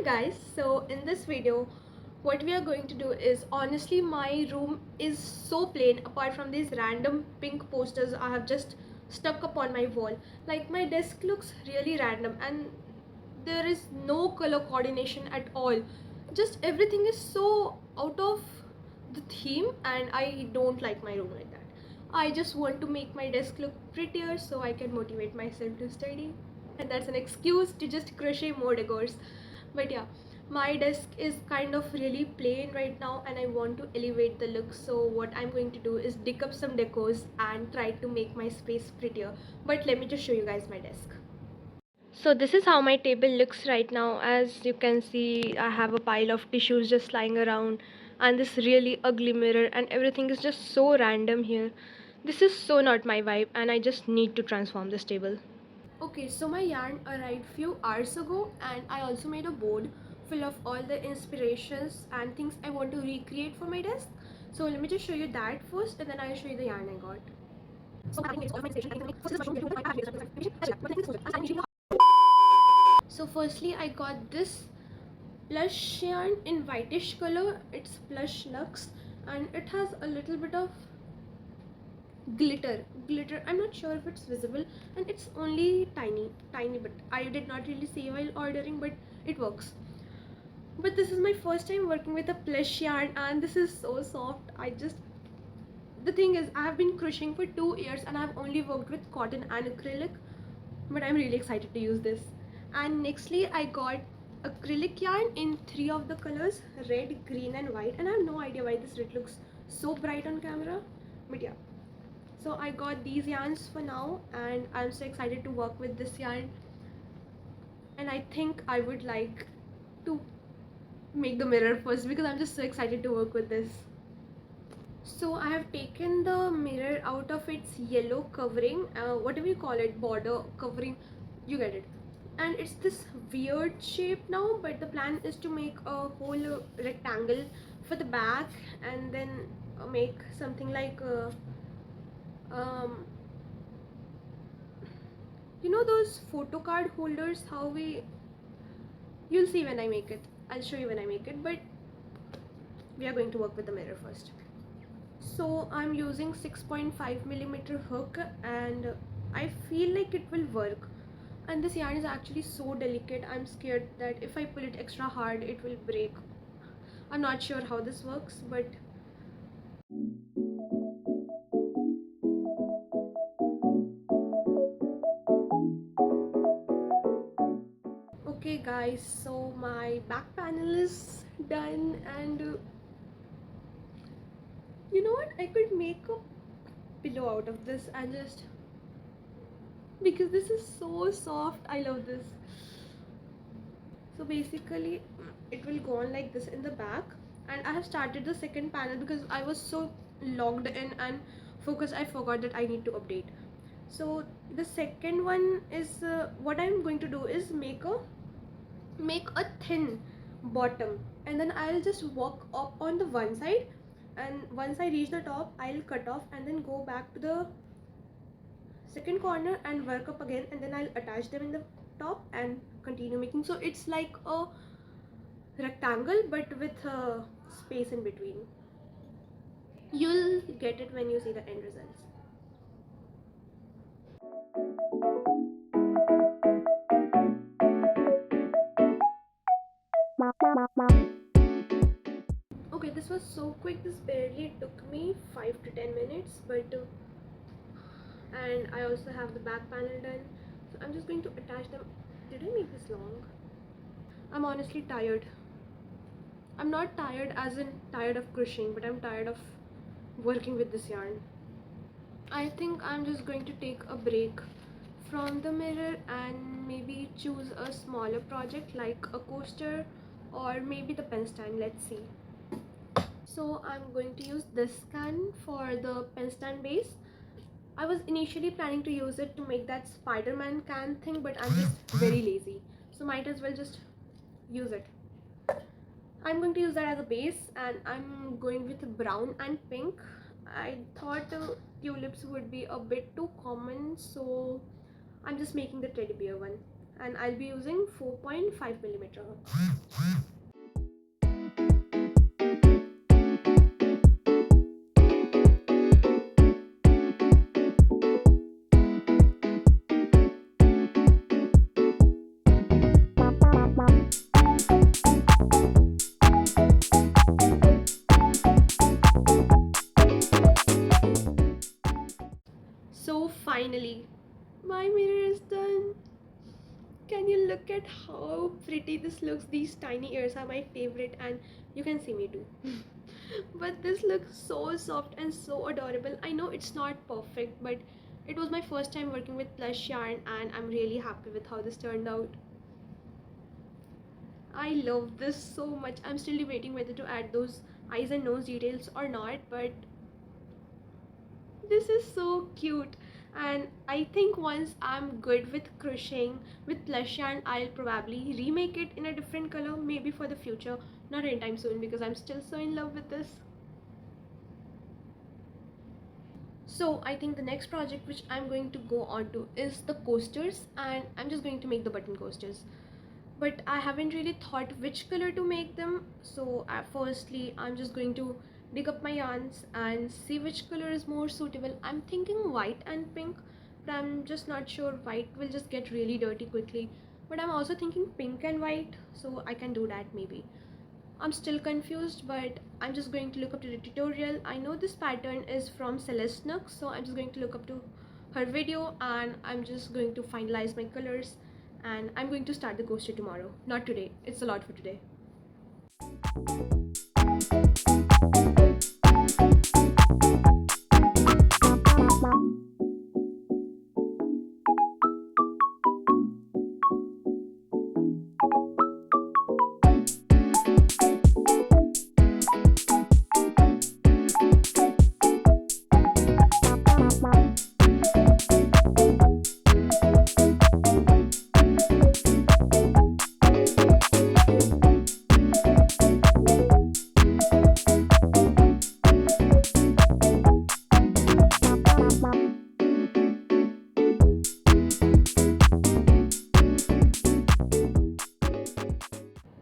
guys, so in this video what we are going to do is, honestly my room is so plain apart from these random pink posters I have just stuck up on my wall. Like, my desk looks really random and there is no color coordination at all. Just everything is so out of the theme and I don't like my room like that. I just want to make my desk look prettier so I can motivate myself to study, and that's an excuse to just crochet more decors. But yeah, my desk is kind of really plain right now and I want to elevate the look, so what I'm going to do is dig up some decors and try to make my space prettier. But let me just show you guys my desk. So this is how my table looks right now. As you can see, I have a pile of tissues just lying around and this really ugly mirror, and everything is just so random here. This is so not my vibe and I just need to transform this table. Okay, so my yarn arrived few hours ago and I also made a board full of all the inspirations and things I want to recreate for my desk. So let me just show you that first and then I'll show you the yarn I got. So firstly I got this plush yarn in whitish color. It's plush luxe and it has a little bit of glitter. I'm not sure if it's visible and it's only tiny but I did not really see while ordering, but it works. But this is my first time working with a plush yarn and this is so soft. The thing is, I have been crocheting for 2 years and I've only worked with cotton and acrylic, but I'm really excited to use this. And nextly I got acrylic yarn in 3 of the colors, red, green and white, and I have no idea why this red looks so bright on camera, but yeah. So I got these yarns for now and I'm so excited to work with this yarn, and I think I would like to make the mirror first because I'm just so excited to work with this. So I have taken the mirror out of its yellow covering, whatever you call it, border covering, you get it. And it's this weird shape now, but the plan is to make a whole rectangle for the back and then make something like um, you know those photo card holders, you'll see when I make it. I'll show you when I make it, but we are going to work with the mirror first. So I'm using 6.5mm hook and I feel like it will work, and this yarn is actually so delicate. I'm scared that if I pull it extra hard it will break. I'm not sure how this works, but okay guys, so my back panel is done, and you know what, I could make a pillow out of this and just, because this is so soft, I love this. So basically it will go on like this in the back, and I have started the second panel because I was so logged in and focused I forgot that I need to update. So the second one is what I'm going to do is make a thin bottom, and then I'll just walk up on the one side, and once I reach the top I'll cut off and then go back to the second corner and work up again, and then I'll attach them in the top and continue making. So it's like a rectangle but with a space in between. You'll get it when you see the end results. Okay, this was so quick. This barely took me 5 to 10 minutes, but and I also have the back panel done, so I'm just going to attach them. Did I make this long? I'm honestly tired. I'm not tired as in tired of crocheting, but I'm tired of working with this yarn. I think I'm just going to take a break from the mirror and maybe choose a smaller project like a coaster or maybe the pen stand. Let's see. So I'm going to use this can for the pen stand base. I was initially planning to use it to make that Spider-Man can thing, but I'm just very lazy, so might as well just use it. I'm going to use that as a base, and I'm going with brown and pink. I thought tulips would be a bit too common, so I'm just making the teddy bear one. and I'll be using 4.5 millimeter. So finally, my mirror is done. Can you look at how pretty this looks? These tiny ears are my favorite, and you can see me too. But this looks so soft and so adorable. I know it's not perfect, but it was my first time working with plush yarn, and I'm really happy with how this turned out. I love this so much. I'm still debating whether to add those eyes and nose details or not, but this is so cute. And I think once I'm good with crocheting with plush yarn, I'll probably remake it in a different color, maybe for the future, not anytime soon, because I'm still so in love with this. So I think the next project which I'm going to go on to is the coasters, and I'm just going to make the button coasters, but I haven't really thought which color to make them. So firstly, I'm just going to dig up my yarns and see which color is more suitable. I'm thinking white and pink, but I'm just not sure. White will just get really dirty quickly, but I'm also thinking pink and white, so I can do that maybe. I'm still confused, but I'm just going to look up to the tutorial. I know this pattern is from Celeste Nook, so I'm just going to look up to her video, and I'm just going to finalize my colors, and I'm going to start the coaster tomorrow, not today. It's a lot for today.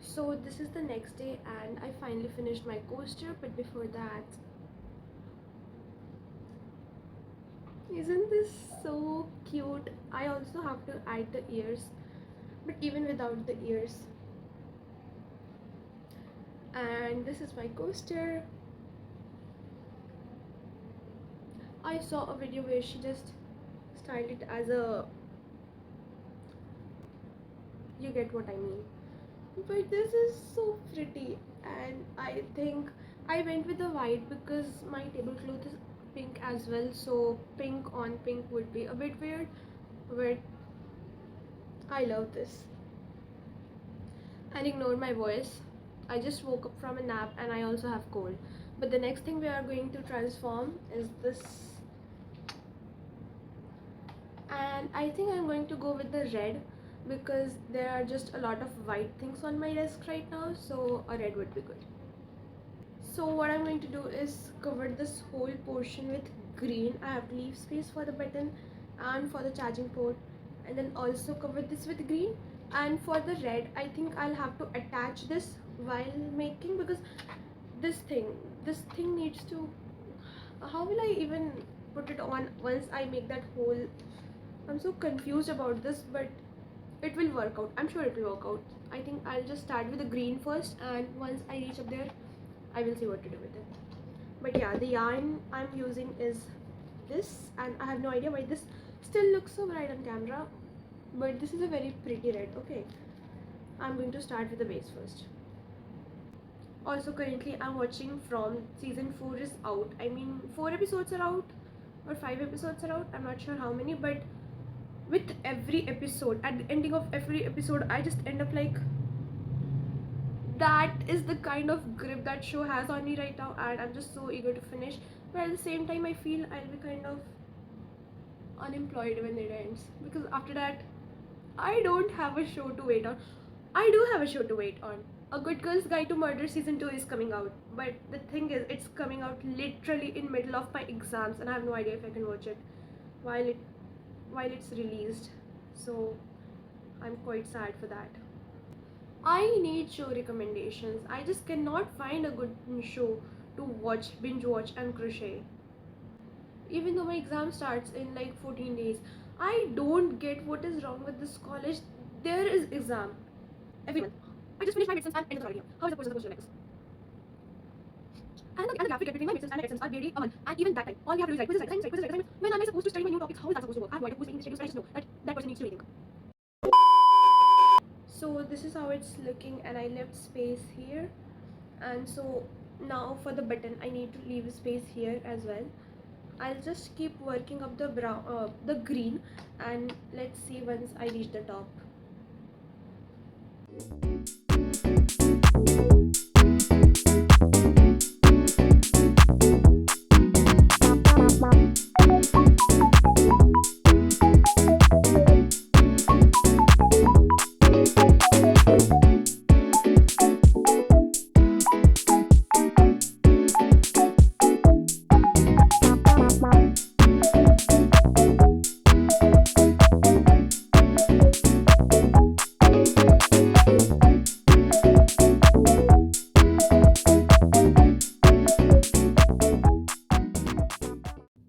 So this is the next day, and I finally finished my coaster, but before that, isn't this so cute? I also have to add the ears, but even without the ears. And this is my coaster. I saw a video where she just styled it as a, you get what I mean. But this is so pretty, and I think I went with the white because my tablecloth is pink as well, so pink on pink would be a bit weird, but I love this. And ignore my voice, I just woke up from a nap and I also have cold. But the next thing we are going to transform is this, and I think I'm going to go with the red because there are just a lot of white things on my desk right now, so a red would be good. So what I'm going to do is cover this whole portion with green. I have to leave space for the button and for the charging port, and then also cover this with green. And for the red, I think I'll have to attach this while making, because this thing needs to, how will I even put it on once I make that hole? I'm so confused about this, but it will work out. I'm sure it will work out. I think I'll just start with the green first, and once I reach up there, I will see what to do with it. But yeah, the yarn I'm using is this, and I have no idea why this still looks so bright on camera, but this is a very pretty red. Okay, I'm going to start with the base first. Also, currently I'm watching From. Season 4 is out. I mean, 4 episodes are out or 5 episodes are out, I'm not sure how many, but with every episode, at the ending of every episode, I just end up like, that is the kind of grip that show has on me right now, and I'm just so eager to finish. But at the same time, I feel I'll be kind of unemployed when it ends, because after that I don't have a show to wait on. I do have a show to wait on. A Good Girl's Guide to Murder season 2 is coming out, but the thing is, it's coming out literally in middle of my exams, and I have no idea if I can watch it while it's released. So I'm quite sad for that. I need show recommendations. I just cannot find a good show to watch, binge watch, and crochet. Even though my exam starts in like 14 days, I don't get what is wrong with this college. There is exam every month. I just finished my midterms and end of the year. How is the course supposed to like this? And the gap we get between my midterms and my exams are barely a month. And even that time, all we have to do is write quizzes, assignments, write quizzes, write assignments. When am I supposed to study my new topics? How is that supposed to work? I have no idea who's making the schedules, but I just know that that person needs to rethink. So this is how it's looking, and I left space here. And so now for the button, I need to leave a space here as well. I'll just keep working up the brown, the green, and let's see once I reach the top.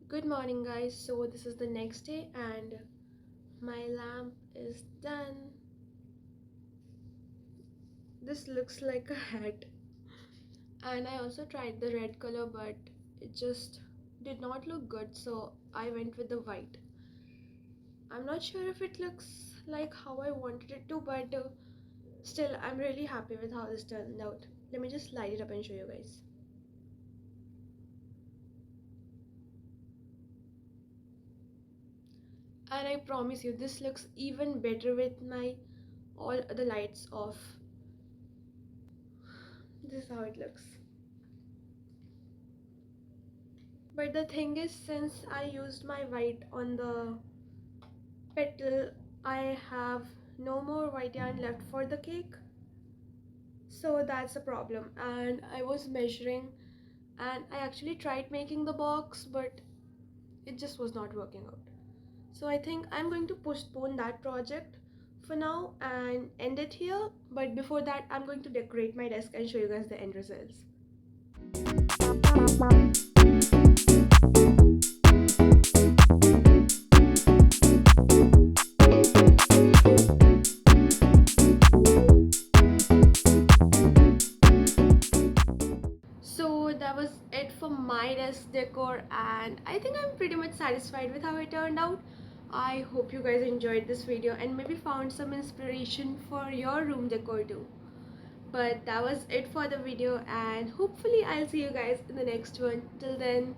Good morning guys, so this is the next day and my lamp is done. This looks like a hat, and I also tried the red color but it just did not look good, so I went with the white. I'm not sure if it looks like how I wanted it to, but still I'm really happy with how this turned out. Let me just light it up and show you guys. And I promise you this looks even better with my all the lights off. This is how it looks. But the thing is, since I used my white on the petal, I have no more white yarn left for the cake, so that's a problem. And I was measuring, and I actually tried making the box, but it just was not working out. So I think I'm going to postpone that project for now and end it here. But before that, I'm going to decorate my desk and show you guys the end results. So that was it for my desk decor, and I think I'm pretty much satisfied with how it turned out. I hope you guys enjoyed this video and maybe found some inspiration for your room decor too. But that was it for the video, and hopefully I'll see you guys in the next one. Till then,